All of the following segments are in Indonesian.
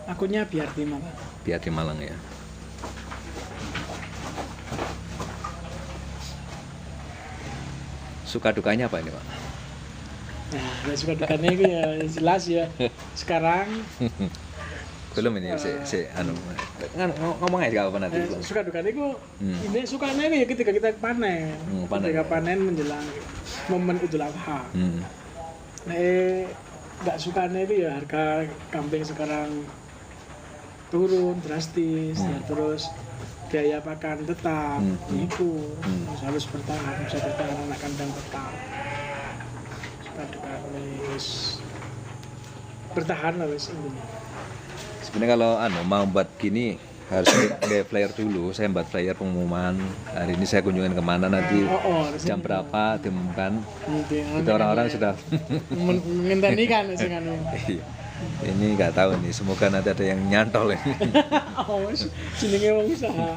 Akunnya biar di Malang. Biar di Malang ya. Suka dukanya apa ini Pak? Nah, suka dukanya itu ya jelas ya. Sekarang Belum ini ngomong aja apa nanti. suka dukanya itu ini sukanya itu ya ketika kita panen. Ketika panen menjelang momen Idul Adha. Nggak sukanya itu ya harga kambing sekarang turun drastis ya, terus biaya pakan tetap itu harus bisa bertahan anak kandang tetap. Suka dukanya wis bertahan lah wis intinya. Sebenarnya kalau mau buat gini harus kayak flyer dulu. Saya buat flyer pengumuman hari ini saya kunjungin kemana nanti jam berapa diumumkan. Itu orang-orang sudah menginteni kan sing anu. Ini nggak tahu nih, semoga nanti ada yang nyantol ini. Jenenge wong usaha.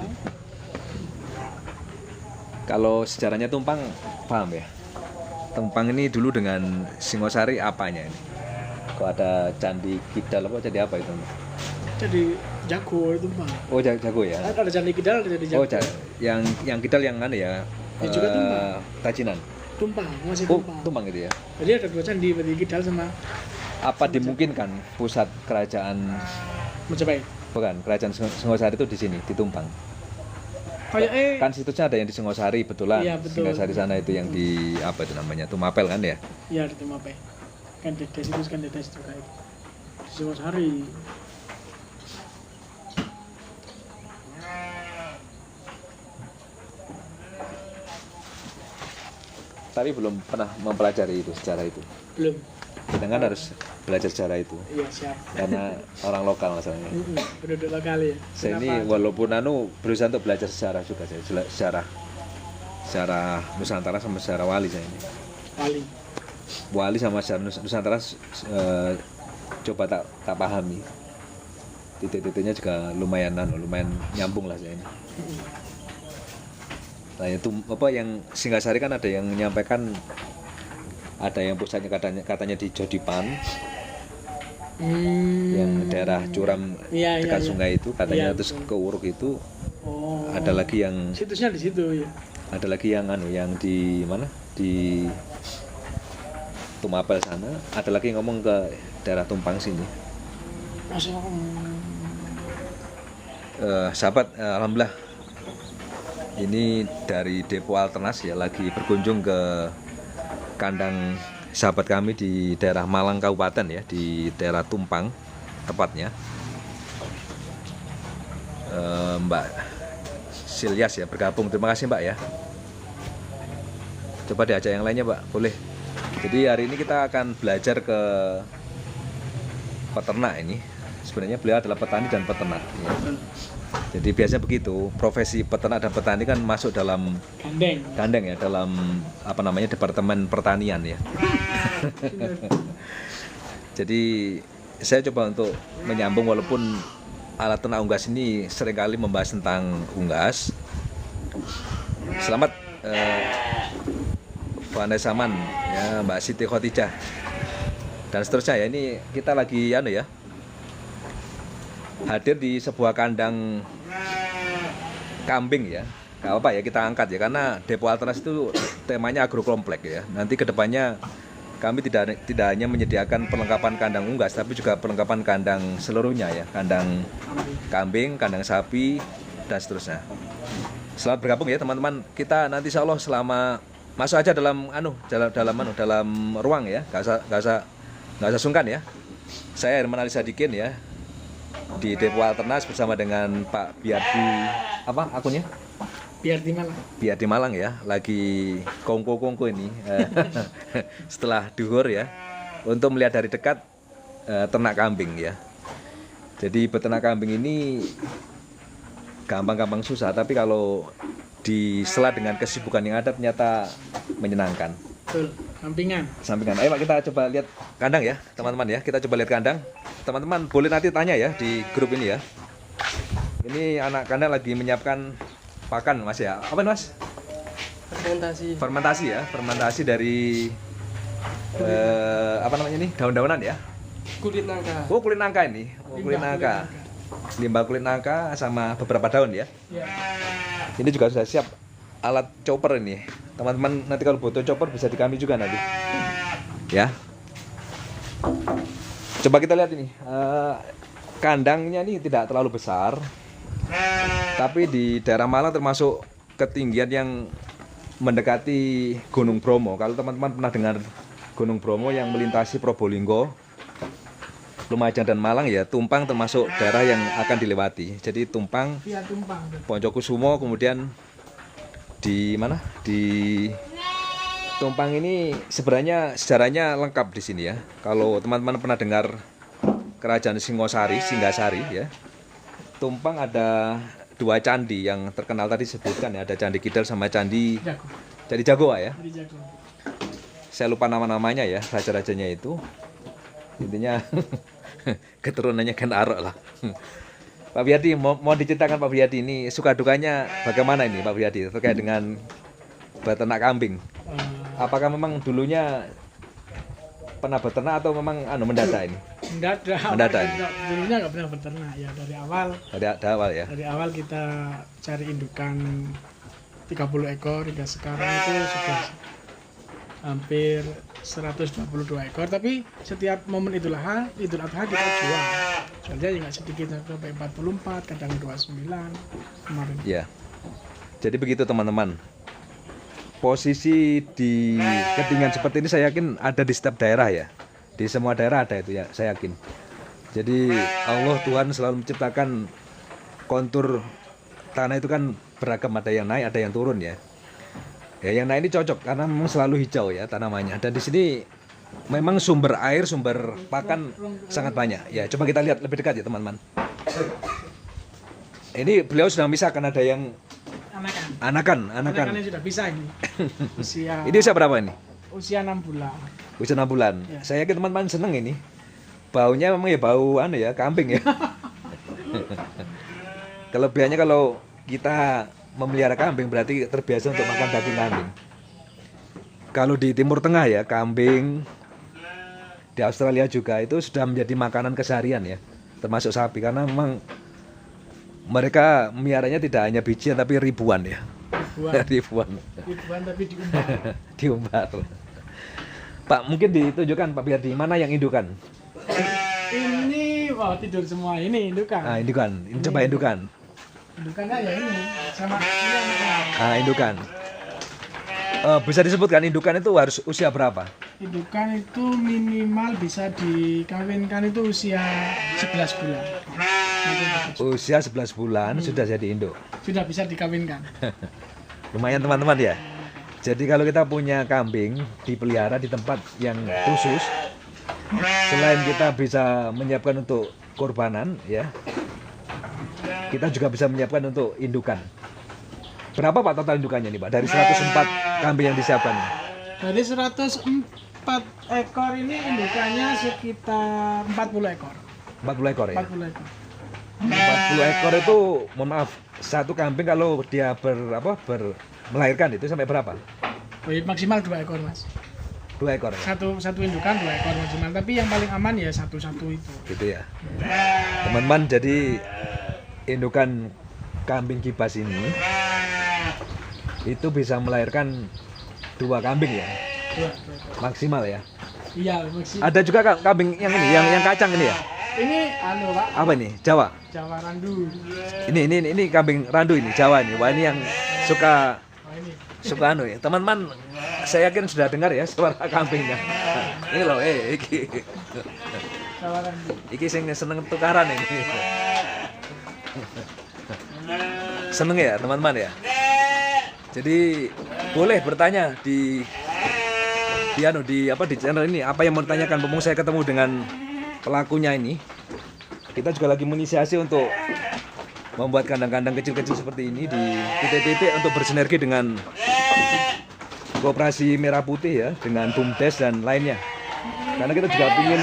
Kalau sejarahnya Tumpang paham ya? Tumpang ini dulu dengan Singosari apanya ini? Kok ada Candi Kidal apa jadi apa itu? Jadi jago itu Pak. Oh jago ya. Ada Candi Kidal, ada jago. Oh yang Kidal yang mana ya? Juga Tumpang. Tajinan. Tumpang, masih Tumpang. Tumpang gitu ya. Jadi ada dua candi, berarti Kidal sama. Apa dimungkinkan pusat kerajaan Majapahit? Bukan, kerajaan Singosari itu di sini, di Tumpang. Kayak kan situsnya ada yang di Singosari betulan. Iya, betul. Singosari sana itu yang di apa itu namanya? Tumapel kan ya? Iya, di Tumapel. Kan Dedes itu kan Dedes juga itu. Di Singosari. Tapi belum pernah mempelajari itu sejarah itu. Belum. Kita kan harus belajar sejarah itu. Iya, siap. Karena orang lokal masalahnya. Penduduk lokal ya. Saya ini walaupun berusaha untuk belajar sejarah juga saya. Sejarah Nusantara sama sejarah Wali saya ini. Wali sama sejarah Nusantara coba tak pahami. Titik-titiknya juga lumayan nyambung lah saya ini. Nah itu apa yang Singasari kan ada yang menyampaikan, ada yang pusatnya katanya di Jodipan, yang daerah curam dekat sungai itu katanya, terus ke Uruk itu. Ada lagi yang situsnya di situ ya. Ada lagi yang yang di mana, di Tumapel sana. Ada lagi yang ngomong ke daerah Tumpang sini. Sahabat, alhamdulillah ini dari Depo Alternas ya, lagi berkunjung ke kandang sahabat kami di daerah Malang Kabupaten ya, di daerah Tumpang tepatnya. Mbak Silyas ya bergabung, terima kasih Mbak ya. Coba diajak yang lainnya Mbak, boleh. Jadi hari ini kita akan belajar ke peternak ini. Sebenarnya beliau adalah petani dan peternak ya. Jadi biasanya begitu, profesi peternak dan petani kan masuk dalam gandeng ya, dalam apa namanya, departemen pertanian ya. Jadi saya coba untuk menyambung, walaupun alat ternak unggas ini seringkali membahas tentang unggas. Selamat Vanessa Man ya, Mbak Siti Khotijah dan seterusnya ya. Ini kita lagi hadir di sebuah kandang kambing ya. Gak apa ya, kita angkat ya, karena Depo Alternas itu temanya agrokomplek ya. Nanti kedepannya kami tidak hanya menyediakan perlengkapan kandang unggas, tapi juga perlengkapan kandang seluruhnya ya, kandang kambing, kandang sapi dan seterusnya. Selamat bergabung ya teman-teman. Kita nanti insya Allah selama masuk aja dalam ruang ya, gak usah sungkan ya. Saya Herman Ali Sadikin ya, di Depo Alternas bersama dengan Pak Biardi, apa akunnya? Biardi Malang ya, lagi kongko ini setelah duhur ya, untuk melihat dari dekat ternak kambing ya. Jadi beternak kambing ini gampang-gampang susah, tapi kalau disela dengan kesibukan yang ada ternyata menyenangkan. Betul, sampingan. Ayo Pak, kita coba lihat kandang ya teman-teman ya. Kita coba lihat kandang. Teman-teman boleh nanti tanya ya di grup ini ya. Ini anak kandang lagi menyiapkan pakan Mas ya. Apa Mas? Fermentasi ya. Fermentasi dari apa namanya ini? Daun-daunan ya. kulit nangka. Oh, kulit nangka ini. Oh, kulit nangka. Limbah kulit nangka sama beberapa daun ya. Ya. Ini juga sudah siap alat chopper ini. Teman-teman nanti kalau butuh chopper bisa di kami juga nanti. Ya. Coba kita lihat ini. Kandangnya ini tidak terlalu besar. Tapi di daerah Malang termasuk ketinggian yang mendekati Gunung Bromo. Kalau teman-teman pernah dengar Gunung Bromo yang melintasi Probolinggo, Lumajang dan Malang ya, Tumpang termasuk daerah yang akan dilewati. Jadi Tumpang, Iya, Tumpang. Poncokusumo, kemudian di mana? Di Tumpang ini sebenarnya sejarahnya lengkap di sini ya. Kalau teman-teman pernah dengar Kerajaan Singosari, Singgasari ya. Tumpang ada 2 candi yang terkenal tadi disebutkan ya, ada Candi Kidal sama Candi Jago ya. Saya lupa nama-namanya ya, raja-rajanya itu. Intinya keturunannya Ken Arok lah. Pak Wiyadi, mau diceritakan Pak Wiyadi ini suka dukanya bagaimana ini Pak Wiyadi terkait dengan beternak kambing? Apakah memang dulunya pernah beternak atau memang mendadak ini? Mendadak ini. Dulunya nggak pernah beternak ya, dari awal. Dari awal ya. Dari awal kita cari indukan 30 ekor hingga sekarang itu sudah hampir 122 ekor, tapi setiap momen Idul Adha kita jual. Jualnya ya nggak sedikit, sampai 44, kadang 29 kemarin. Ya. Jadi begitu teman-teman. Posisi di ketinggian seperti ini saya yakin ada di setiap daerah ya. Di semua daerah ada itu ya, saya yakin. Jadi Allah Tuhan selalu menciptakan kontur tanah itu kan beragam, ada yang naik, ada yang turun ya. Ya yang naik ini cocok karena memang selalu hijau ya tanamannya. Dan di sini memang sumber air, sumber pakan sangat banyak. Ya coba kita lihat lebih dekat ya teman-teman. Ini beliau sudah misahkan, ada yang anakan Sudah bisa ini. Usia ini usia berapa ini? Usia 6 bulan. Usia 6 bulan. Ya. Saya yakin teman-teman seneng ini. Baunya memang ya bau ya kambing ya. Kelebihannya kalau kita memelihara kambing berarti terbiasa untuk makan daging kambing. Kalau di Timur Tengah ya, kambing, di Australia juga itu sudah menjadi makanan keseharian ya, termasuk sapi, karena memang mereka meliharanya tidak hanya bijian tapi ribuan ya. Ribuan tapi diumbar. Diumbar. Pak, mungkin ditunjukkan Pak biar di mana yang indukan. Ini tidur semua, ini indukan. Nah, indukan. Ini coba indukan. Indukannya ya ini sama ini anaknya. Ah, indukan. Bisa disebutkan indukan itu harus usia berapa? Indukan itu minimal bisa dikawinkan itu usia 11 bulan. Usia 11 bulan sudah jadi induk. Sudah bisa dikawinkan. Lumayan teman-teman ya. Jadi kalau kita punya kambing dipelihara di tempat yang khusus, selain kita bisa menyiapkan untuk kurbanan ya, kita juga bisa menyiapkan untuk indukan. Berapa Pak total indukannya nih Pak? Dari 104 kambing yang disiapkan. Dari 104 ekor ini indukannya sekitar 40 ekor. 40 ekor ya? 40 ekor. 40 ekor itu, mohon maaf, satu kambing kalau dia melahirkan itu sampai berapa? Maksimal 2 ekor Mas. 2 ekor ya? Satu indukan 2 ekor maksimal, tapi yang paling aman ya satu-satu itu. Gitu ya. Teman-teman, jadi indukan kambing kibas ini itu bisa melahirkan 2 kambing ya? 2 maksimal ya? Iya, maksimal. Ada juga kambing yang ini, yang kacang ini ya? Ini Pak. Apa ini? Jawa? Jawa randu. Ini kambing randu ini, Jawa ini. Wah, ini yang suka ya. Teman-teman, saya yakin sudah dengar ya suara kambingnya. Ini loh, iki. Jawa randu. Iki sing seneng tukaran ini. Seneng ya, teman-teman ya. Jadi boleh bertanya di channel ini, apa yang mau ditanyakan. Mumpung saya ketemu dengan pelakunya ini, kita juga lagi menginisiasi untuk membuat kandang-kandang kecil-kecil seperti ini di titik-titik untuk bersinergi dengan Koperasi Merah Putih ya, dengan BUMDes dan lainnya. Karena kita juga ingin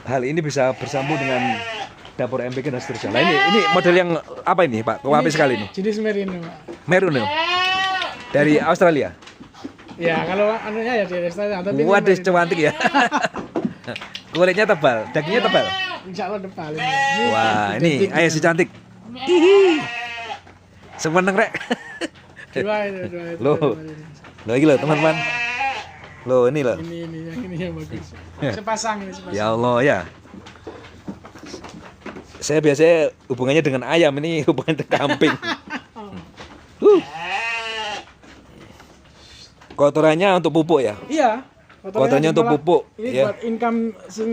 hal ini bisa bersambung dengan dapur MPK dan seterusnya. Nah, ini model yang apa ini Pak? Kok apik sekali ini? Jenis merino Pak. Merino. Dari Australia. Ya, kalau anunya ya dari Australia, tapi waduh, cantik ya. Kulitnya tebal, dagingnya tebal. Insya Allah depan. Wah, ini ayo si cantik. Hihi. Semeneng rek. Dua. Loh. Loh ini loh teman-teman. Loh ini loh. Ini yang bagus. Sepasang ini sepasang. Ya Allah ya. Saya biasanya hubungannya dengan ayam, ini hubungan dengan kambing. Kotorannya untuk pupuk ya? Iya. Kotorannya untuk pupuk. Ini Ya. buat income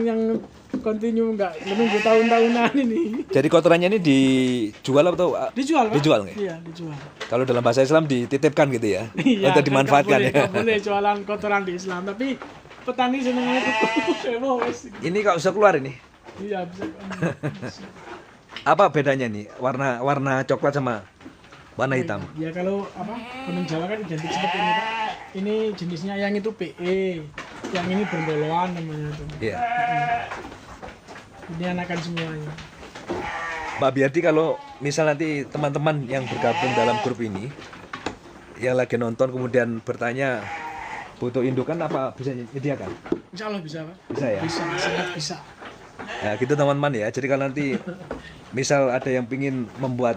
yang continue nggak menunggu tahun-tahunan ini. Jadi kotorannya ini dijual atau Dijual, Pak? Dijual nggak? Iya, dijual. Kalau dalam bahasa Islam dititipkan gitu ya? Iya, Untuk dimanfaatkan ya? nggak boleh jualan kotoran di Islam, tapi petani senengnya itu. Ini kok bisa keluar ini? Iya, bisa. Apa bedanya nih warna coklat sama warna hitam? Ya kalau Gunung Jawa kan identik seperti ini, Pak. Ini jenisnya yang itu PE, yang ini bondoloan namanya itu. Iya. Ini anakan semuanya. Pak Biardi, kalau misal nanti teman-teman yang bergabung dalam grup ini yang lagi nonton kemudian bertanya butuh indukan, apa bisa menyediakan? Insya Allah bisa, Pak. Bisa ya? Bisa, sangat bisa. Nah gitu teman-teman ya. Jadi kalau nanti misal ada yang ingin membuat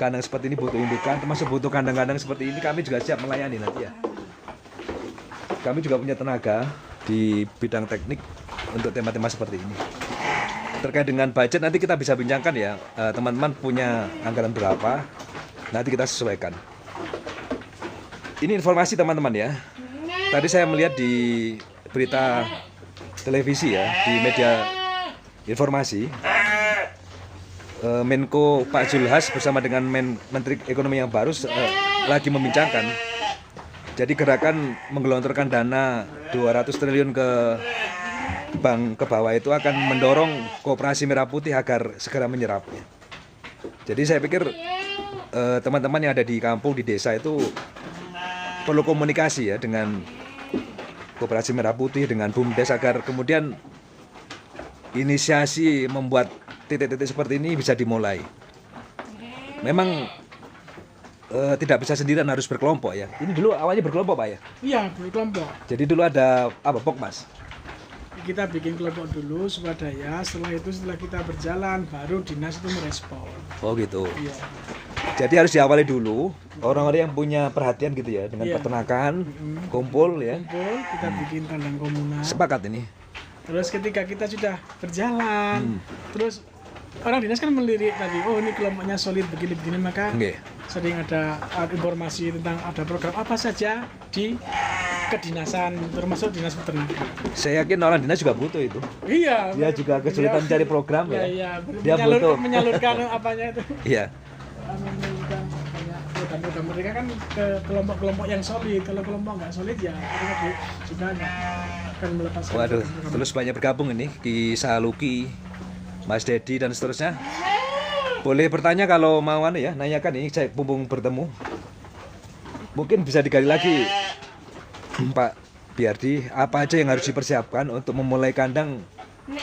kandang seperti ini, butuh indukan, termasuk butuh kandang-kandang seperti ini, kami juga siap melayani nanti ya. Kami juga punya tenaga di bidang teknik untuk tema-tema seperti ini. Terkait dengan budget nanti kita bisa bincangkan ya. Teman-teman punya anggaran berapa, nanti kita sesuaikan. Ini informasi teman-teman ya. Tadi saya melihat di berita televisi ya, di media informasi, Menko Pak Zulhas bersama dengan Menteri Ekonomi yang baru lagi membincangkan. Jadi gerakan menggelontorkan dana 200 triliun ke bank ke bawah itu akan mendorong Koperasi Merah Putih agar segera menyerapnya. Jadi saya pikir teman-teman yang ada di kampung, di desa itu perlu komunikasi ya dengan Koperasi Merah Putih, dengan BUMDes, agar kemudian inisiasi membuat titik-titik seperti ini bisa dimulai. Memang tidak bisa sendirian, harus berkelompok ya. Ini dulu awalnya berkelompok Pak ya? Iya, berkelompok. Jadi dulu ada apa, Pokmas? Kita bikin kelompok dulu swadaya, setelah kita berjalan baru dinas itu merespon. Oh gitu. Iya. Jadi harus diawali dulu orang-orang yang punya perhatian gitu ya, dengan Iya. peternakan, kumpul ya. Kumpul, kita bikin kandang komunal. Sepakat ini. Terus ketika kita sudah berjalan, terus orang dinas kan melirik tadi, oh ini kelompoknya solid begini-begini, maka Nggih. sering ada informasi tentang ada program apa saja di kedinasan, termasuk dinas peternakan. Saya yakin orang dinas juga butuh itu. Iya. Dia juga kesulitan mencari program ya. Iya. Dia butuh. Menyalurkan apanya itu. Iya. Menyalurkan banyak program mereka kan ke kelompok-kelompok yang solid. Kalau kelompok nggak solid ya mereka juga nggak akan melepaskan. Waduh, program. terus banyak bergabung ini, Ki Saluki, Mas Dedi dan seterusnya. Boleh bertanya kalau mau ya, nanyakan ini, saya mumpung bertemu. Mungkin bisa digali lagi, Pak Biardi, apa aja yang harus dipersiapkan untuk memulai kandang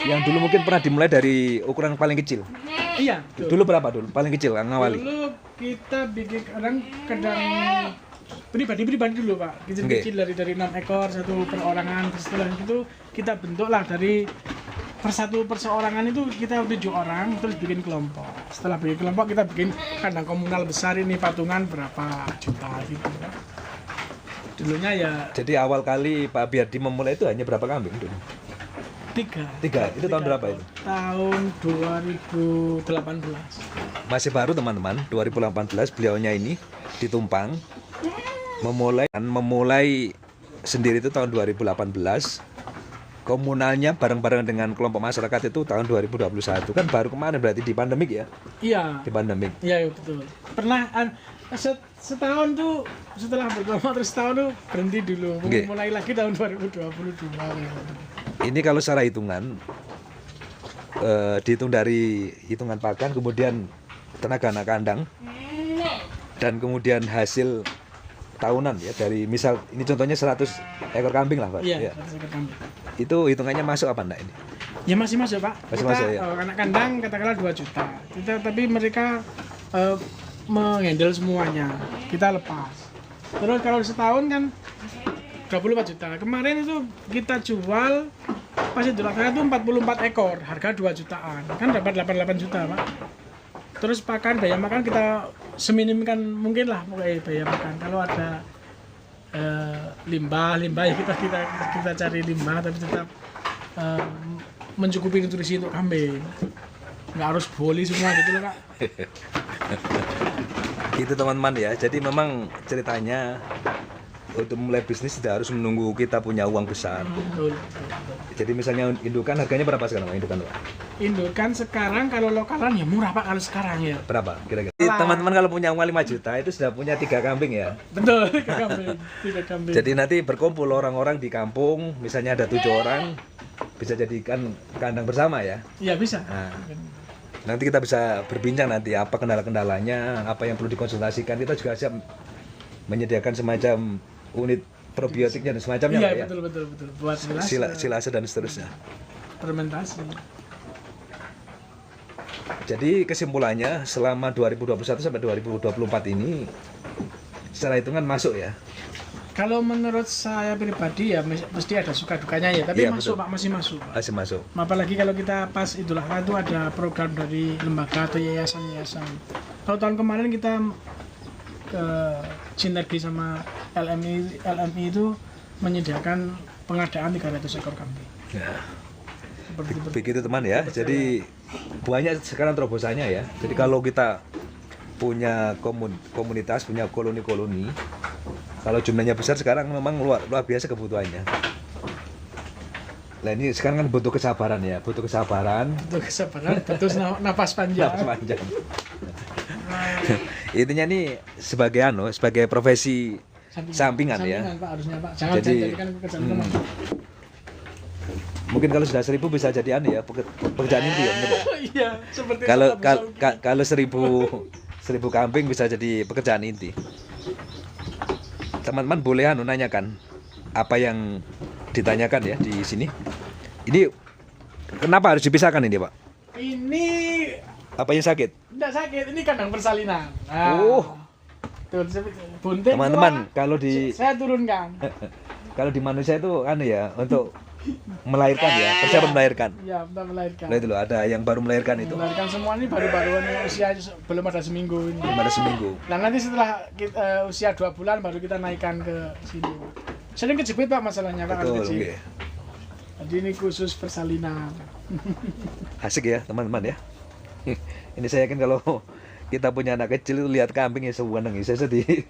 yang dulu mungkin pernah dimulai dari ukuran paling kecil. Iya. Dulu berapa dulu? Paling kecil ngawali. Dulu kita bikin kandang pribadi dulu Pak. Kecil-kecil dari 6 ekor, satu perorangan. Setelah itu kita bentuklah dari persatu perseorangan itu kita 7 orang, terus bikin kelompok. Setelah bikin kelompok kita bikin kandang komunal besar, ini patungan berapa juta gitu. Dulunya ya Jadi awal kali Pak Biardi memulai itu hanya berapa kambing dulu? 3. Itu tahun berapa itu? Tahun 2018. Masih baru teman-teman, 2018 beliaunya ini ditumpang memulai sendiri itu tahun 2018. Komunalnya bareng-bareng dengan kelompok masyarakat itu tahun 2021. Kan baru kemarin berarti di pandemik ya? Iya. Di pandemik. Iya betul. Pernah setahun tuh setelah berkelompok terus setahun tuh berhenti dulu. Oke. Mulai lagi tahun 2022. Ini kalau secara hitungan dihitung dari hitungan pakan, kemudian tenaga anak kandang, dan kemudian hasil tahunan ya, dari misal ini contohnya 100 ekor kambing lah Pak. Iya. Ya. Itu hitungannya masuk apa enggak ini? Ya masih masuk Pak. Masih kita, masuk, ya? anak kandang katakanlah 2 juta. Tapi mereka menghandle semuanya. Kita lepas. Terus kalau setahun kan 24 juta. Kemarin itu kita jual pas Idul Adha itu 44 ekor, harga 2 jutaan. Kan dapat 88 juta, Pak. Terus biaya makan kita seminimkan mungkin lah biaya makan. Kalau ada limbah ya kita cari limbah, tapi tetap mencukupi nutrisi untuk kambing. Nggak harus boli semua gitu loh, Kak. Itu teman-teman ya, jadi memang ceritanya untuk mulai bisnis tidak harus menunggu kita punya uang besar. Betul. Jadi misalnya indukan harganya berapa sekarang Pak, indukan Pak? Indukan sekarang kalau lokalan ya murah Pak kalau sekarang ya. Berapa kira-kira? Teman-teman kalau punya uang 5 juta itu sudah punya 3 kambing ya. Betul, 3 kambing. Jadi nanti berkumpul orang-orang di kampung, misalnya ada 7 orang, bisa jadikan kandang bersama ya. Iya bisa. Nah, nanti kita bisa berbincang nanti apa kendala-kendalanya, apa yang perlu dikonsultasikan. Kita juga siap menyediakan semacam unit probiotiknya dan semacamnya iya, Pak, ya. Betul. Buat silase dan seterusnya. Fermentasi. Jadi kesimpulannya selama 2021 sampai 2024 ini secara hitungan masuk ya. Kalau menurut saya pribadi ya mesti ada suka dukanya ya, tapi Iya, masuk betul. Pak, masih masuk. Masih masuk. Apalagi kalau kita pas Idul Adha itu ada program dari lembaga atau yayasan-yayasan. Kalau tahun kemarin kita ke sinergi sama LMI itu menyediakan pengadaan 300 ekor kambing. Ya. Seperti itu. Begitu teman ya. Jadi banyak sekarang terobosannya ya. Jadi kalau kita punya komunitas, punya koloni-koloni, kalau jumlahnya besar sekarang memang luar biasa kebutuhannya. Nah ini sekarang kan butuh kesabaran ya, butuh kesabaran, butuh napas panjang. napas panjang. Intinya nih sebagai profesi sampingan ya. Pak, harusnya Pak. Jangan Jadi, jadikan pekerjaan utama. Mungkin kalau sudah 1000 bisa jadi ya pekerjaan inti ya. Bener ya? Iya, seperti Kalau 1000 kambing bisa jadi pekerjaan inti. Teman-teman boleh nanyakan apa yang ditanyakan ya di sini. Ini kenapa harus dipisahkan ini Pak? Ini Apa yang sakit? tidak sakit, ini kandang persalinan. Tuh, bunting Teman-teman, dua, kalau di saya turunkan. kalau di manusia itu ya untuk melahirkan ya, persiapan melahirkan. Iya, untuk melahirkan. Nah itu loh, ada yang baru melahirkan itu. Melahirkan semua ini baru-baruan usia belum ada seminggu ini. Belum ada seminggu. Nah nanti setelah usia 2 bulan baru kita naikkan ke sini. Sering kejepit Pak masalahnya Pak kalau Betul, kecil. oke. Jadi ini khusus persalinan. Asik ya teman-teman ya. Ini saya yakin kalau kita punya anak kecil itu lihat kambing ya sewenang saya sedih.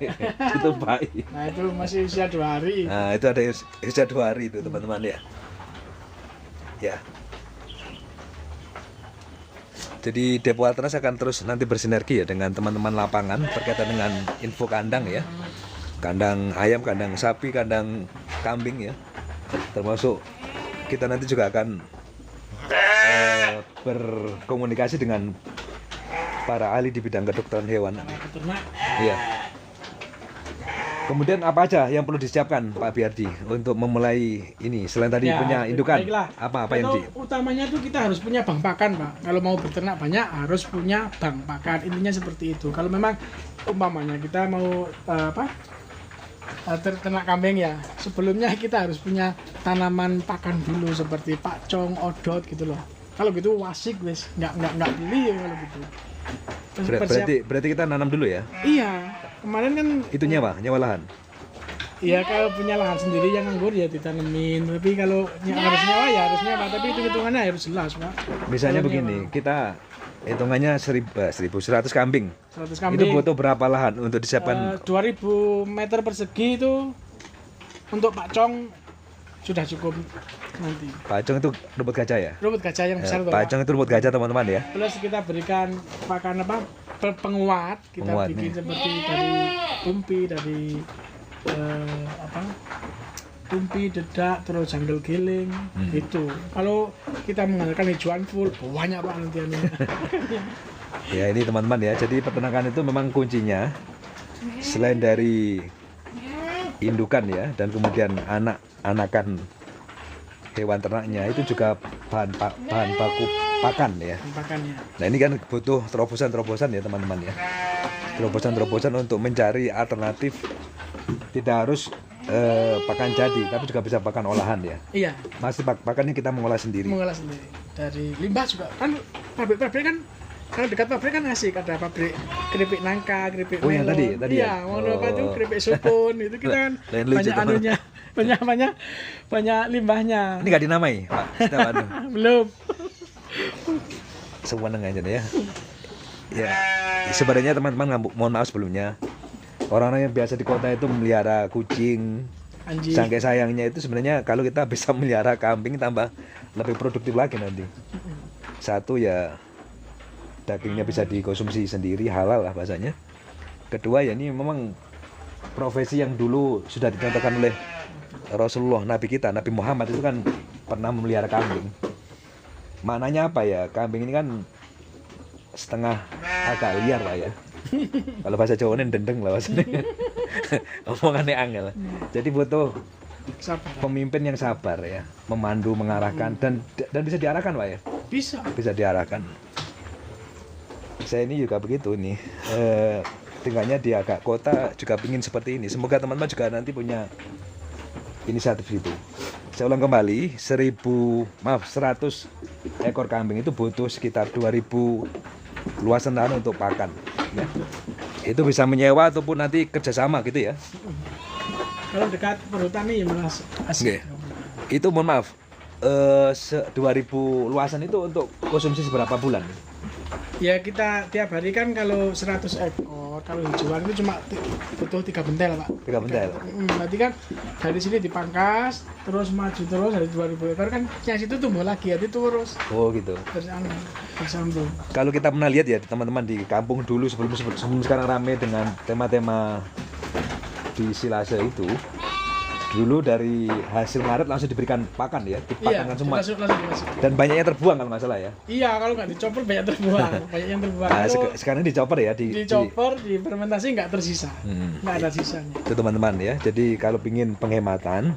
Itu baik. Nah itu masih usia 2 hari. Nah itu ada usia 2 hari itu teman-teman ya. Ya. Jadi Depo Altras akan terus nanti bersinergi ya dengan teman-teman lapangan berkaitan dengan info kandang ya. Kandang ayam, kandang sapi, kandang kambing ya. Termasuk kita nanti juga akan berkomunikasi dengan para ahli di bidang kedokteran hewan. Peternak. Iya. Kemudian apa aja yang perlu disiapkan Pak Biardi untuk memulai ini selain tadi Ya, punya indukan? baiklah. Apa yang di? Utamanya tuh kita harus punya bank pakan Pak. Kalau mau berternak banyak harus punya bank pakan. Intinya seperti itu. Kalau memang umpamanya kita mau ternak kambing ya, sebelumnya kita harus punya tanaman pakan dulu seperti pakcong, odot gitu loh. Kalau gitu wasik wes nggak beli ya kalau gitu. Terus Berarti kita nanam dulu ya? Iya, kemarin kan Itu nyewa lahan. iya kalau punya lahan sendiri yang nganggur ya ditanemin. Tapi kalau harus nyewa ya harus nyewa. Tapi itu hitungannya harus jelas Pak. Misalnya Kalau begini, nyewa. kita hitungannya 1.100 kambing. 100 kambing. Itu butuh berapa lahan untuk disiapkan? 2000 meter persegi itu untuk pakcong sudah cukup nanti. Pacong itu rumput gajah ya? Rumput gajah yang besar tuh. Pak. Pacong itu rumput gajah teman-teman ya. Plus kita berikan pakan penguat, kita Penguat bikin nih. seperti dari tumpi, dari tumpi, dedak, terus jungle giling gitu. Kalau kita menggunakan hijauan full banyak Pak nantiannya. Ya ini teman-teman ya. Jadi peternakan itu memang kuncinya selain dari indukan ya dan kemudian anakan hewan ternaknya itu juga bahan baku pakan ya. Pakannya. Nah ini kan butuh terobosan ya teman-teman ya. Terobosan untuk mencari alternatif, tidak harus pakan jadi, tapi juga bisa pakan olahan ya. Iya, Masih pakannya kita mengolah sendiri. mengolah sendiri. Dari limbah juga kan pabrik-pabrik kan kalau dekat pabrik kan asik, ada pabrik keripik nangka, keripik Oh, yang melon. tadi Iya, ya? mau apa tuh Oh. keripik sukun itu kita kan Lain lucu banyak tuh. anunya, banyak limbahnya. Ini nggak dinamai, Pak. Setiap anu. Belum. Sewenang aja deh ya. Ya, sebenarnya teman-teman mohon maaf sebelumnya. Orang-orang yang biasa di kota itu melihara kucing, Anjing. sangke sayangnya itu sebenarnya kalau kita bisa melihara kambing tambah lebih produktif lagi nanti. Satu ya dagingnya bisa dikonsumsi sendiri, halal lah bahasanya. Kedua ya ini memang profesi yang dulu sudah dicontohkan oleh Rasulullah, Nabi kita, Nabi Muhammad itu kan pernah memelihara kambing. Maknanya apa ya? Kambing ini kan setengah agak liar lah ya. Kalau bahasa Jawa ini dendeng lah bahasanya. Omongannya angel. Jadi butuh Sabar. pemimpin yang sabar ya, memandu, mengarahkan dan bisa diarahkan Pak ya. Bisa Diarahkan. Saya ini juga begitu nih. Tinggalnya di agak kota juga pingin seperti ini. Semoga teman-teman juga nanti punya inisiatif itu. Saya ulang kembali, 100 ekor kambing itu butuh sekitar 2000 luasan tanah untuk pakan. Ya. Itu bisa menyewa ataupun nanti kerjasama gitu ya. kalau dekat perhutani malah asik. Oke. Itu mohon maaf, 2000 luasan itu untuk konsumsi seberapa bulan? Ya kita tiap hari kan kalau 100 ekor, kalau hijauan itu cuma butuh 3 bentel Pak. 3 bentel. Berarti kan dari sini dipangkas, terus maju terus dari 2000 ekor kan yang situ tumbuh lagi, jadi terus Oh gitu. bersambung. Kalau kita pernah lihat ya teman-teman di kampung dulu sebelum sekarang rame dengan tema-tema di Silase itu, dulu dari hasil ngaret langsung diberikan pakan ya, dipakankan semua. langsung. Dan banyaknya terbuang kalau nggak salah ya. Iya, kalau nggak dicopper banyak terbuang, banyak yang terbuang. Nah, Kalau sekarang dicopper ya dicopper, difermentasi nggak tersisa, nggak ada sisanya. itu teman-teman ya. Jadi kalau pingin penghematan,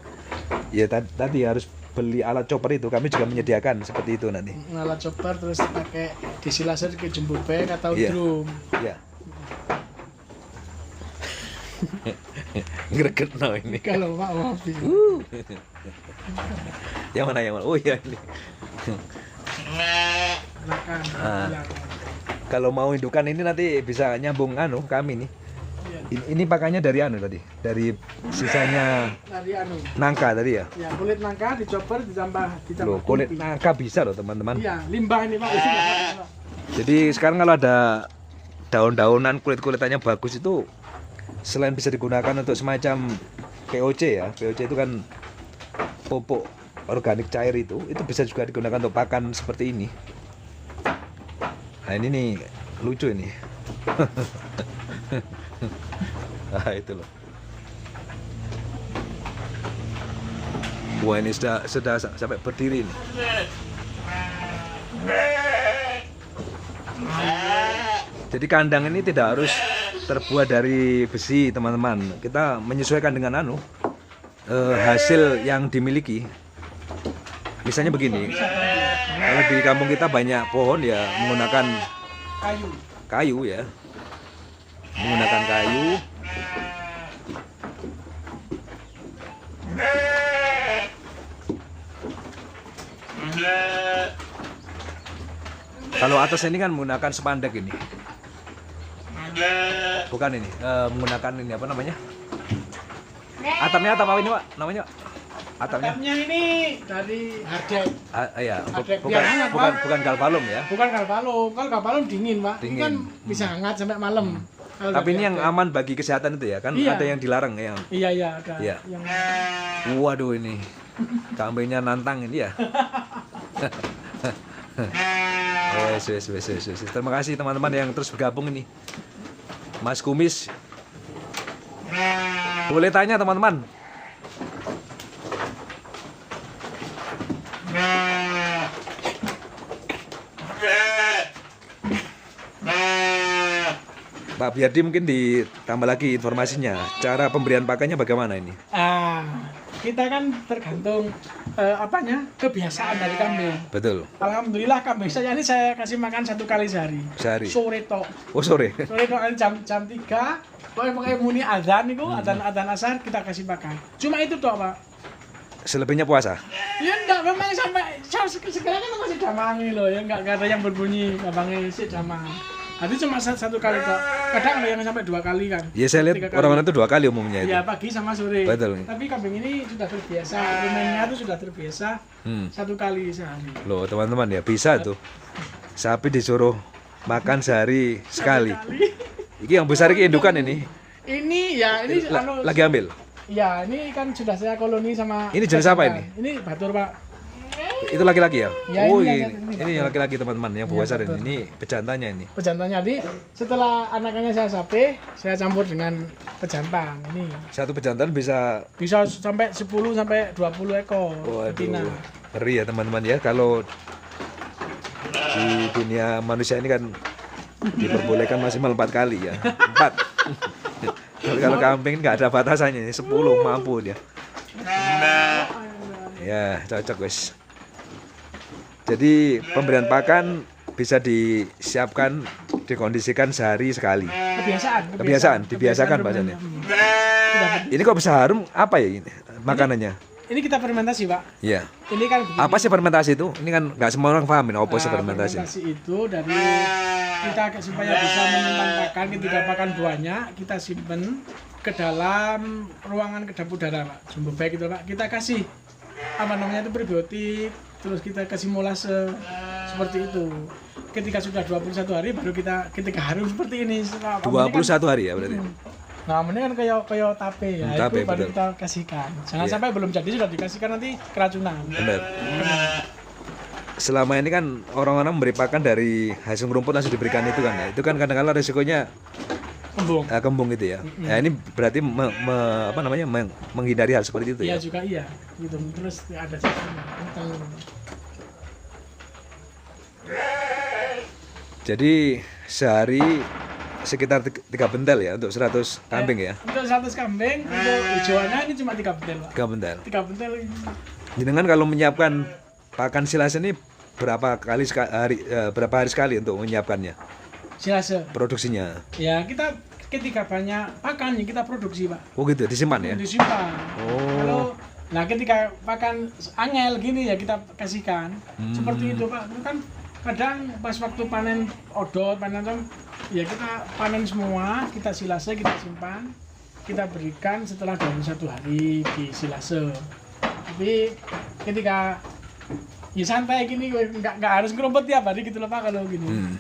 ya tadi harus beli alat chopper itu. Kami juga menyediakan seperti itu nanti. Ngalah chopper terus pakai disilaser ke jemput bag atau Iya. drum. Ya. Greget no ini. Kalau Pak mobil. Yang mana? Oh iya ini. Makan. Ah. Kalau mau indukan ini nanti bisa nyambung kami nih. Iya. Ini pakannya dari tadi, dari sisanya Dari nangka tadi ya. ya kulit nangka dicopper ditambah Loh, kulit kumpit. nangka bisa loh teman-teman. Iya, limbah ini Pak. Itu nggak apa-apa. Jadi sekarang kalau ada daun-daunan kulit-kulitannya bagus itu selain bisa digunakan untuk semacam POC ya. POC itu kan pupuk organik cair itu bisa juga digunakan untuk pakan seperti ini. Nah ini nih lucu ini. Nah itu loh. Wah ini sudah sampai berdiri nih. Jadi kandang ini tidak harus terbuat dari besi teman-teman. Kita menyesuaikan dengan hasil yang dimiliki. Misalnya begini, kalau di kampung kita banyak pohon ya menggunakan kayu ya, menggunakan kayu. Kalau atas ini kan menggunakan spandek ini. Bukan ini, menggunakan ini apa namanya? Atapnya atap apa ini Pak? Namanya Pak? Atapnya? Atapnya ini dari hardek. Iya, Hardek biar hangat, Pak. bukan galvalum ya. Bukan galvalum. Kalau galvalum dingin Pak. Ini Dingin. kan bisa hangat sampai malam. Kalau Tapi dari ini yang hardek. aman bagi kesehatan itu ya, kan Iya. ada yang dilarang ya. Iya ada. Iya. Yang Waduh ini kambingnya nantang ini ya. Wes. Terima kasih teman-teman yang terus bergabung ini. Mas Kumis. Boleh tanya teman-teman. Pak Biardi mungkin ditambah lagi informasinya. Cara pemberian pakannya bagaimana ini? kita kan tergantung kebiasaan dari kambing. Betul. Alhamdulillah kambing saya ini saya kasih makan 1 kali sehari. Sehari. Sore tok. Oh sore. Sore tok jam 3. Pokoknya muni azan itu, azan asar kita kasih makan. Cuma itu tok, Pak. Selebihnya puasa. Ya enggak, memang sampai sekarang kan masih damangi loh ya, enggak ada yang berbunyi abangnya sih damang. Jadi cuma 1 kali tok. Kadang ada yang sampai 2 kali kan. Ya saya lihat orang-orang itu 2 kali umumnya itu. Ya pagi sama sore. Betul. Tapi kambing ini sudah terbiasa, rumennya itu sudah terbiasa 1 kali sehari. Loh teman-teman ya bisa tuh. Sapi disuruh makan sehari sekali. Ini yang besar ini indukan ini. Ini ya ini Lagi ambil. Ya ini kan sudah saya koloni sama. Ini jenis apa ini? Ini batur, Pak. Itu laki-laki ya? Ya, Oh ini yang laki-laki teman-teman yang besar ini pejantannya ini. Pejantannya jadi setelah anakannya saya sapi, saya campur dengan pejantan ini. Satu pejantan bisa Sampai 10 sampai 20 ekor betina. Ngeri ya teman-teman ya kalau di dunia manusia ini kan diperbolehkan maksimal 4 kali ya. 4. Kalau kambing nggak ada batasannya, 10 mampu dia. Ya cocok guys. Jadi pemberian pakan bisa disiapkan, dikondisikan sehari sekali. Dibiasakan bahasanya. Ini kok bisa harum apa ya ini makanannya? Ini kita fermentasi, Pak. Iya. Ini kan begini. Apa sih fermentasi itu? Ini kan nggak semua orang paham ini apa sih fermentasi. Fermentasi itu dari kita supaya bisa menyimpan pakan, ketika pakan banyak kita simpen ke dalam ruangan kedap udara, Pak. Jumbo bag itu, Pak. Kita kasih itu probiotik, terus kita kasih molase seperti itu. Ketika sudah 21 hari baru ketika harum seperti ini. 21 hari ya berarti. Nah, ini kan kayak tape ya, tape, itu baru betul. kita kasihkan. Jangan sampai belum jadi sudah dikasihkan, nanti keracunan. Benar. Selama ini kan orang-orang memberi pakan dari hasil rumput langsung diberikan itu kan ya. Itu kan kadang-kadang risikonya kembung gitu ya. Ya ini berarti menghindari hal seperti itu ya. Iya ya. juga iya. Gitu. Terus ada sisanya. Jadi sehari sekitar 3 bentel ya untuk 100 kambing ya. Untuk 100 kambing, untuk hijauannya ini cuma 3 bentel, Pak. 3 bentel. 3 bentel. Jenengan kalau menyiapkan pakan silase ini berapa hari sekali untuk menyiapkannya? Silase. Produksinya. Ya, kita ketika banyak pakan ya kita produksi, Pak. Oh gitu, disimpan ya? Disimpan. Ketika pakan angel gini ya kita kasihkan. Seperti itu, Pak. Kan kadang pas waktu panen odot, ya kita panen semua, kita silase, kita simpan, kita berikan setelah 21 hari di silase. Tapi ketika ya santai gini, nggak harus ngerumput tiap hari gitu loh, Pak, kalau gini.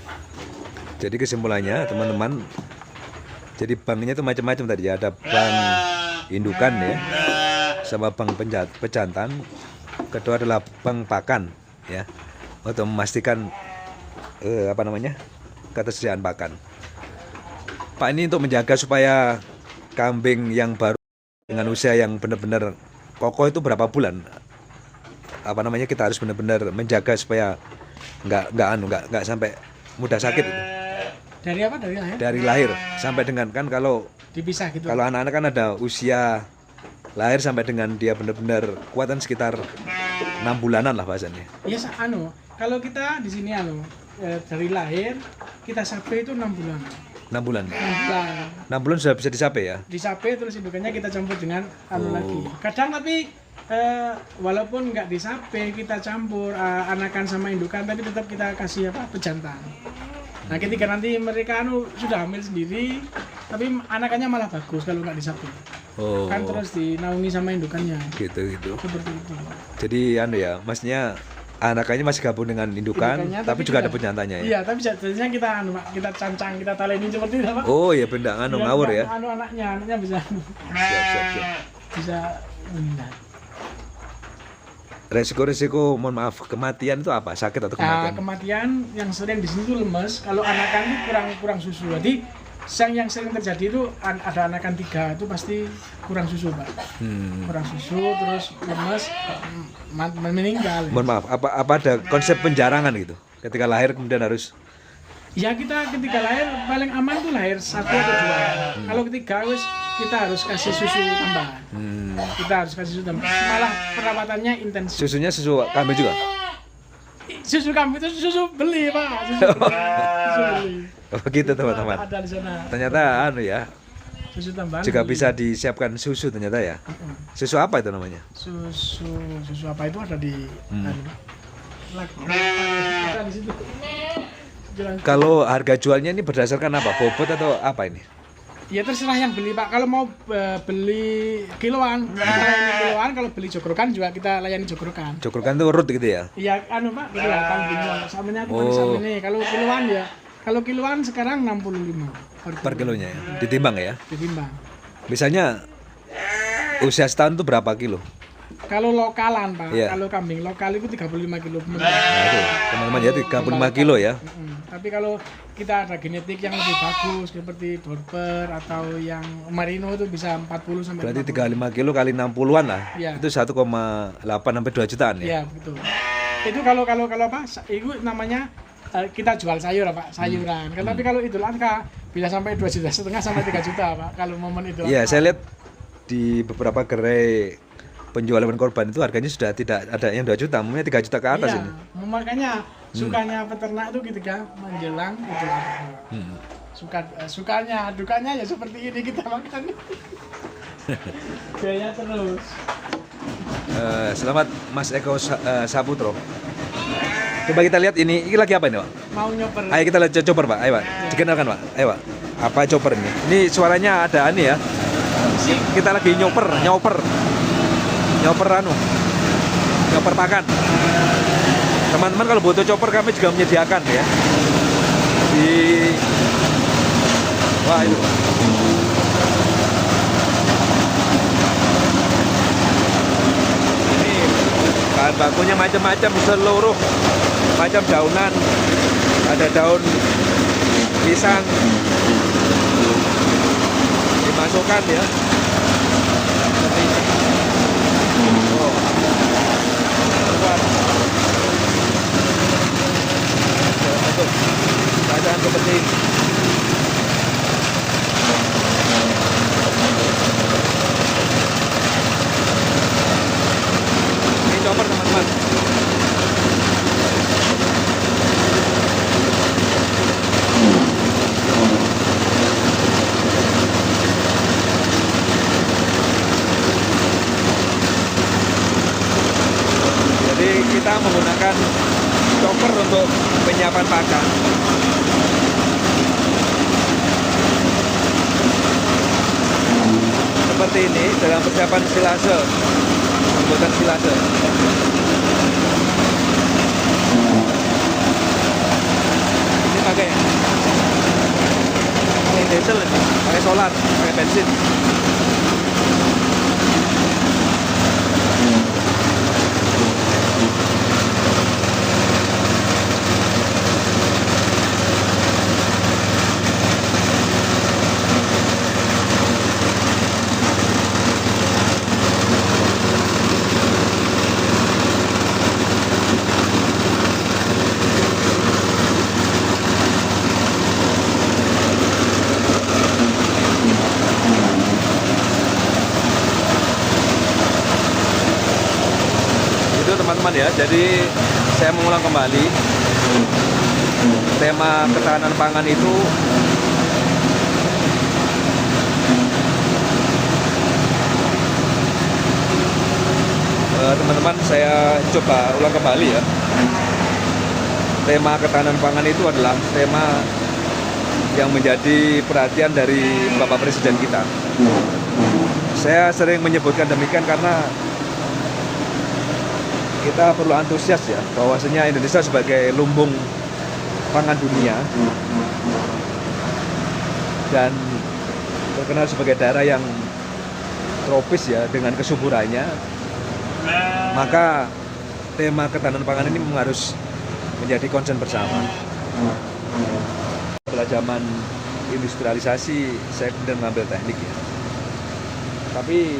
Jadi kesimpulannya teman-teman, jadi banknya itu macam-macam tadi ya, ada bank indukan ya, sama bank pejantan, kedua adalah bank pakan ya, untuk memastikan ketersediaan pakan. Pak, ini untuk menjaga supaya kambing yang baru dengan usia yang benar-benar kokoh itu berapa bulan? Kita harus benar-benar menjaga supaya nggak sampai mudah sakit itu. Dari apa? Dari lahir? Dari lahir sampai dengan kan kalau dipisah gitu. Kalau anak-anak kan ada usia lahir sampai dengan dia benar-benar kuatan sekitar 6 bulanan lah bahasanya. Iya, kalau kita di sini dari lahir kita sapi itu 6 bulan. 6 bulan. 6 bulan sudah bisa disape ya? Disape, terus indukannya kita campur dengan lagi. Kadang tapi walaupun nggak disape, kita campur anakan sama indukan, tapi tetap kita kasih pejantan. Nah, ketika nanti mereka sudah hamil sendiri, tapi anakannya malah bagus kalau nggak disape. Kan terus dinaungi sama indukannya. Gitu. Seperti itu. Jadi ya, maksudnya anakannya masih gabung dengan indukannya, tapi juga ada pejantannya ya. Iya, tapi jadinya kita cancang, kita taleni seperti itu, Pak. Oh iya, benda ngawur ya. Anaknya bisa. Siap. Bisa meninggal. Resiko-resiko, mohon maaf, kematian itu apa? Sakit atau kematian? Kematian yang sering di sini itu lemes. Kalau anakan itu kurang susu. Jadi yang sering terjadi itu ada anakan 3 itu pasti kurang susu, Pak. Kurang susu, terus lemes, meninggal. Mohon maaf, apa ada konsep penjarangan gitu? Ketika lahir kemudian harus Ya kita ketika lahir paling aman tuh lahir 1 atau 2. Kalau ketiga wis kita harus kasih susu tambahan. Kita harus kasih susu tambahan. Malah perawatannya intensif. Susunya susu kambing juga? Susu kambing itu susu beli Pak. Susu beli. Oh gitu teman-teman. Ada di sana. Ternyata anu ya, Susu tambahan. juga bisa disiapkan susu ternyata ya. Susu apa itu namanya? Susu apa itu ada di ada di situ. Kalau harga jualnya ini berdasarkan apa? Bobot atau apa ini? Ya terserah yang beli Pak. Kalau mau beli kiloan, kita layani kiloan. Kalau beli jogorokan juga kita layani jogorokan. Jogorokan itu urut gitu ya? Iya, Pak, gitu lah, kambingnya. Samanya aku sama ini. Kalau kiloan ya, kalau kiloan sekarang 65 Per kilonya ya? Ditimbang ya? Ditimbang. Misalnya usia setahun itu berapa kilo? Kalau lokalan Pak, Iya. kalau kambing lokal itu 35 kilo. Nah itu teman-teman ya 35 kilo ya. Tapi kalau kita ada genetik yang lebih bagus seperti Dorper atau yang Merino itu bisa 40 sampai Berarti 50. 35 kilo kali 60-an lah. Iya. Itu 1,8 sampai 2 jutaan ya. Iya, betul. Itu kalau apa? Itu namanya kita jual sayur Pak, sayuran. Tapi kalau itu langka bisa sampai 2,5 juta sampai 3 juta Pak. Kalau momen itu. Iya, saya lihat di beberapa gerai penjual hewan korban itu harganya sudah tidak ada yang 2 juta, umumnya 3 juta ke atas iya, ini. Makanya sukanya peternak itu ketika menjelang itu. Sukanya, dukanya ya seperti ini kita makan. Gaya terus. Selamat Mas Eko Saputro. Coba kita lihat ini lagi apa ini Pak? Mau nyoper. Ayo kita lihat chopper Pak, ayo Pak, dikenalkan Pak, ayo Pak. Apa chopper ini? Ini suaranya ada ini ya. Kita lagi nyoper pakan. Teman-teman kalau butuh chopper kami juga menyediakan ya. Wah itu. Ini bahan bakunya macam-macam, seluruh macam daunan. Ada daun pisang. Dimasukkan ya. Bacaan seperti ini. Ini chopper teman-teman. Jadi kita menggunakan chopper untuk penyiapan pakan. Seperti ini dalam persiapan silase, pembuatan silase. Ini pakai diesel, pakai solar, pakai bensin. Teman-teman ya, jadi saya mengulang kembali tema ketahanan pangan itu teman-teman, saya coba ulang kembali ya. Tema ketahanan pangan itu adalah tema yang menjadi perhatian dari Bapak Presiden kita. Saya sering menyebutkan demikian karena kita perlu antusias ya, bahwasanya Indonesia sebagai lumbung pangan dunia dan terkenal sebagai daerah yang tropis ya dengan kesuburannya, maka tema ketahanan pangan ini memang harus menjadi concern bersama. Setelah zaman industrialisasi, saya kemudian mengambil teknik ya, tapi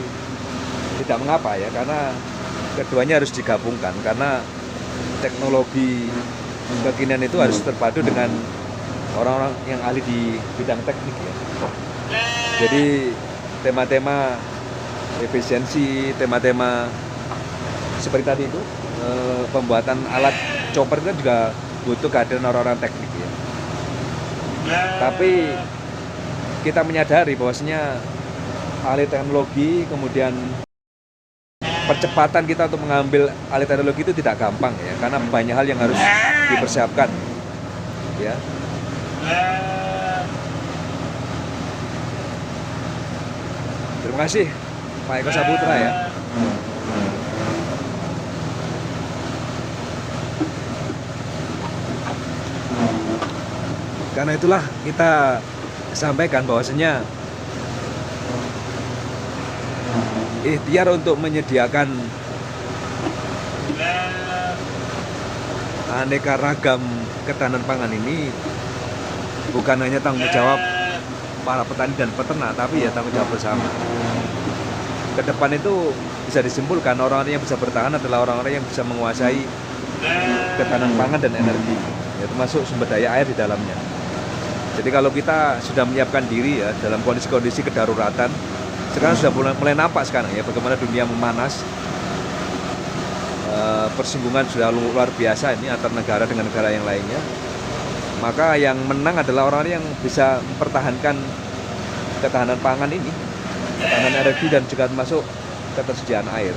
tidak mengapa ya, karena keduanya harus digabungkan, karena teknologi kekinian itu harus terpadu dengan orang-orang yang ahli di bidang teknik ya. Jadi tema-tema efisiensi, tema-tema seperti tadi itu, pembuatan alat chopper itu juga butuh kehadiran orang-orang teknik ya. Tapi kita menyadari bahwasanya alih teknologi, kemudian percepatan kita untuk mengambil alih teknologi itu tidak gampang ya, karena banyak hal yang harus dipersiapkan ya. Terima kasih Pak Eko Saputra ya. Karena itulah kita sampaikan bahwasanya ikhtiar untuk menyediakan aneka ragam ketahanan pangan ini bukan hanya tanggung jawab para petani dan peternak, tapi ya tanggung jawab bersama. Ke depan itu bisa disimpulkan orang-orang yang bisa bertahan adalah orang-orang yang bisa menguasai ketahanan pangan dan energi, ya, termasuk sumber daya air di dalamnya. Jadi kalau kita sudah menyiapkan diri ya dalam kondisi-kondisi kedaruratan, sekarang sudah mulai nampak sekarang ya bagaimana dunia memanas, persinggungan sudah luar biasa ini antar negara dengan negara yang lainnya. Maka yang menang adalah orang yang bisa mempertahankan ketahanan pangan ini, ketahanan energi dan juga termasuk ketersediaan air.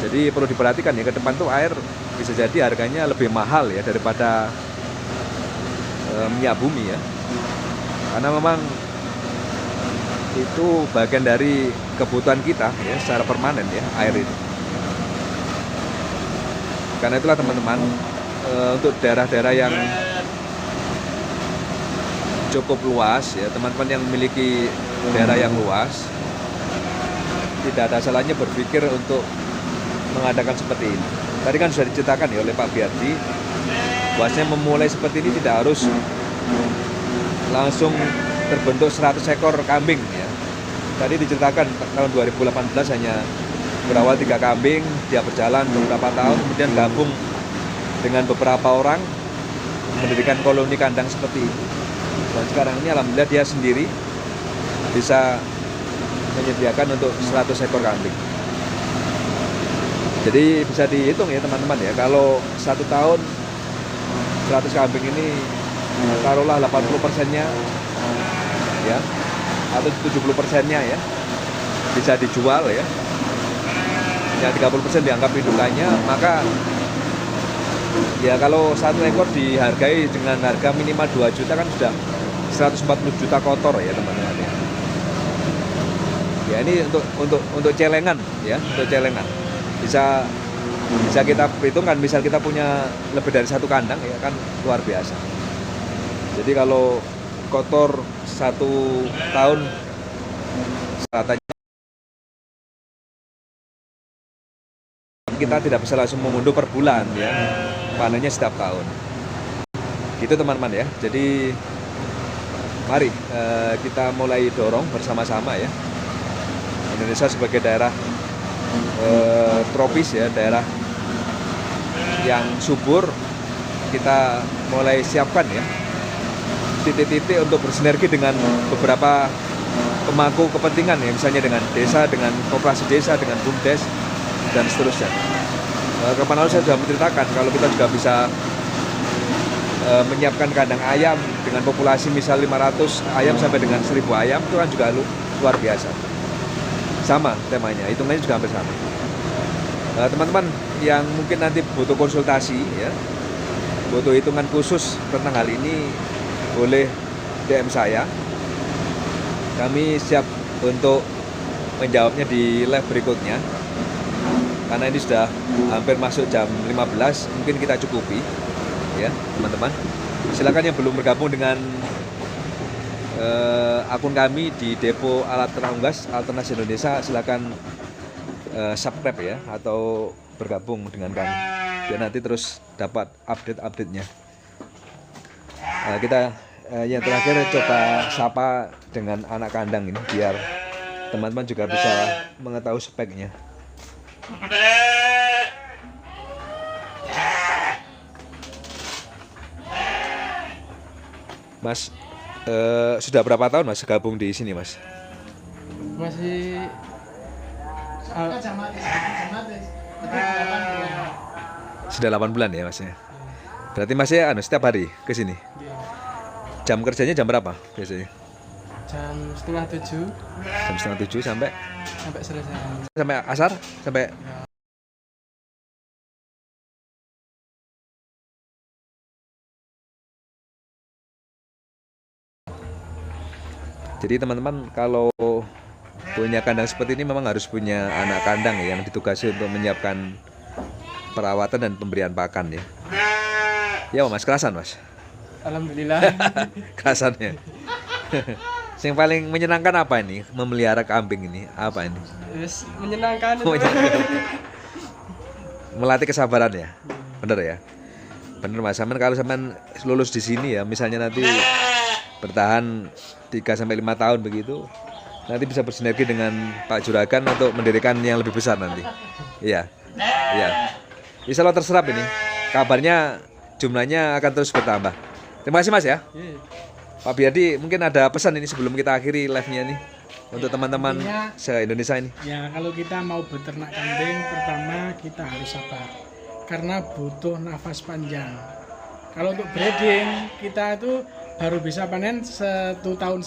Jadi perlu diperhatikan ya, ke depan tuh air bisa jadi harganya lebih mahal ya daripada minyak bumi ya, karena memang itu bagian dari kebutuhan kita ya secara permanen ya, air itu. Karena itulah teman-teman, untuk daerah-daerah yang cukup luas ya, teman-teman yang memiliki daerah yang luas, tidak ada salahnya berpikir untuk mengadakan seperti ini. Tadi kan sudah diceritakan ya oleh Pak Biardi, bahwasanya memulai seperti ini tidak harus langsung terbentuk 100 ekor kambing ya. Tadi diceritakan tahun 2018 hanya berawal 3 kambing, dia berjalan beberapa tahun, kemudian gabung dengan beberapa orang mendirikan koloni kandang seperti itu. Dan sekarang ini alhamdulillah dia sendiri bisa menyediakan untuk 100 ekor kambing. Jadi bisa dihitung ya teman-teman ya, kalau 1 tahun 100 kambing ini taruhlah 80%-nya ya, atau 70%-nya ya bisa dijual ya, yang 30% dianggap indukannya, maka ya kalau 1 ekor dihargai dengan harga minimal 2 juta kan sudah 140 juta kotor ya teman-teman ya. Ya ini untuk celengan ya, untuk celengan bisa kita perhitungkan, misal kita punya lebih dari 1 kandang ya kan luar biasa. Jadi kalau kotor 1 tahun ratanya kita tidak bisa langsung mengunduh per bulan ya, panennya setiap tahun. Gitu teman-teman ya. Jadi mari kita mulai dorong bersama-sama ya. Indonesia sebagai daerah tropis ya, daerah yang subur, kita mulai siapkan ya titik-titik untuk bersinergi dengan beberapa pemangku kepentingan ya, misalnya dengan desa, dengan koperasi desa, dengan BUMDes dan seterusnya. Kapan lalu saya sudah menceritakan kalau kita juga bisa menyiapkan kandang ayam dengan populasi misal 500 ayam sampai dengan 1000 ayam, itu kan juga luar biasa. Sama temanya, hitungannya juga hampir sama. Teman-teman yang mungkin nanti butuh konsultasi ya, butuh hitungan khusus tentang hal ini, boleh DM saya. Kami siap untuk menjawabnya di live berikutnya. Karena ini sudah hampir masuk jam 15, mungkin kita cukupi ya teman-teman. Silakan yang belum bergabung dengan akun kami di Depo Alat Ternak Unggas Alternasi Indonesia, silakan subscribe ya atau bergabung dengan kami biar nanti terus dapat update-nya. Kita yang terakhir coba sapa dengan anak kandang ini biar teman-teman juga bisa mengetahui speknya. Mas, sudah berapa tahun Mas gabung di sini Mas? Masih Sudah 8 bulan ya Mas ya. Berarti Mas ya setiap hari ke sini. Jam kerjanya jam berapa biasanya? jam setengah 7 Jam setengah 7 sampai selesai. asar sampai. Jadi teman-teman kalau punya kandang seperti ini memang harus punya anak kandang ya, yang ditugasi untuk menyiapkan perawatan dan pemberian pakan ya. Ya Mas, kerasan Mas. Alhamdulillah. Kerasannya. Yang paling menyenangkan apa ini? Memelihara kambing ini apa ini? Yes, menyenangkan itu. Melatih kesabaran ya. Bener ya? Bener Mas, kalau sampean lulus di sini ya, misalnya nanti bertahan 3-5 tahun begitu, nanti bisa bersinergi dengan Pak Juragan untuk mendirikan yang lebih besar nanti. Iya. Iya. Insya Allah terserap ini. Kabarnya jumlahnya akan terus bertambah. Terima kasih Mas ya. Pak Biadi, mungkin ada pesan ini sebelum kita akhiri live-nya nih untuk teman-teman se-Indonesia ini. Ya, kalau kita mau beternak kambing, pertama kita harus sabar karena butuh nafas panjang. Kalau untuk breeding, kita itu baru bisa panen 1,5 tahun.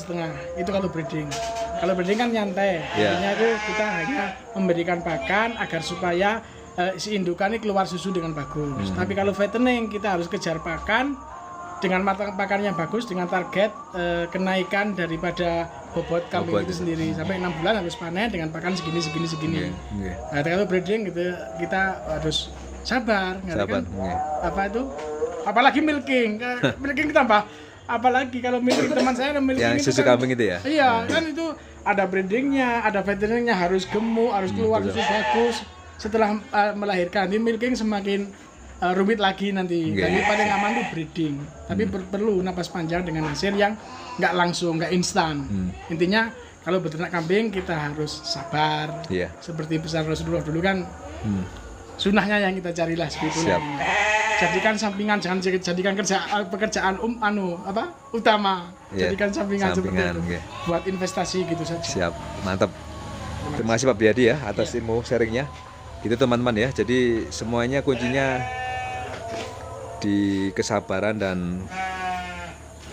Itu kalau breeding. Kalau breeding kan nyantai. Artinya itu kita hanya memberikan pakan agar supaya si indukan ini keluar susu dengan bagus. Tapi kalau fattening kita harus kejar pakan dengan pakan yang bagus, dengan target kenaikan daripada bobot kambing itu sendiri. Sampai 6 bulan harus panen dengan pakan segini. Nah, kalau breeding gitu kita harus sabar. Kan? Apa itu? Apalagi milking. Milking tambah. Apalagi kalau milking teman saya ada milking yang susu kan, kambing itu ya? Iya, kan itu ada breedingnya, ada fatteningnya, harus gemuk, harus keluar susu bagus. Setelah melahirkan, ini milking semakin rumit lagi nanti. Jadi paling aman tuh breeding. Tapi perlu napas panjang dengan hasil yang nggak langsung, nggak instan. Intinya kalau beternak kambing kita harus sabar. Seperti pesan Rasulullah dulu kan, sunnahnya yang kita carilah seperti itu. Jadikan sampingan, jangan jadikan pekerjaan utama. Jadikan sampingan seperti itu. Buat investasi gitu saja. Siap, mantap. Terima kasih Pak Biadi ya atas ilmu sharingnya. Itu teman-teman ya. Jadi semuanya kuncinya di kesabaran dan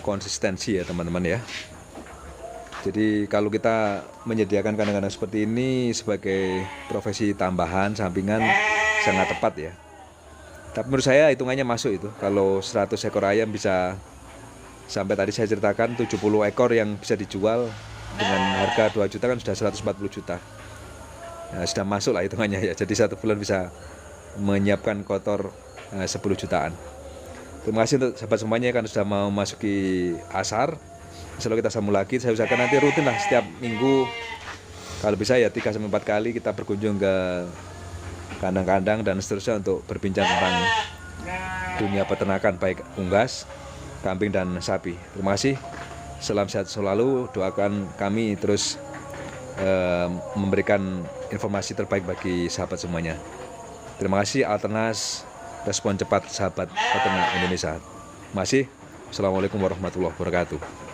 konsistensi ya teman-teman ya. Jadi kalau kita menyediakan kandang-kandang seperti ini sebagai profesi tambahan, sampingan sangat tepat ya. Tapi menurut saya hitungannya masuk itu. Kalau 100 ekor ayam bisa sampai tadi saya ceritakan 70 ekor yang bisa dijual dengan harga 2 juta kan sudah 140 juta. Nah, sudah masuk lah hitungannya ya. Jadi 1 bulan bisa menyiapkan kotor 10 jutaan. Terima kasih untuk sahabat semuanya kan sudah mau masuki asar. Insya Allah kita sambung lagi. Saya usahakan nanti rutin lah setiap minggu. Kalau bisa ya 3-4 kali kita berkunjung ke kandang-kandang dan seterusnya untuk berbincang tentang dunia peternakan baik unggas, kambing dan sapi. Terima kasih. Salam sehat selalu. Doakan kami terus memberikan informasi terbaik bagi sahabat semuanya. Terima kasih Alternas, respon cepat sahabat peternak Indonesia. Terima kasih. Assalamualaikum warahmatullahi wabarakatuh.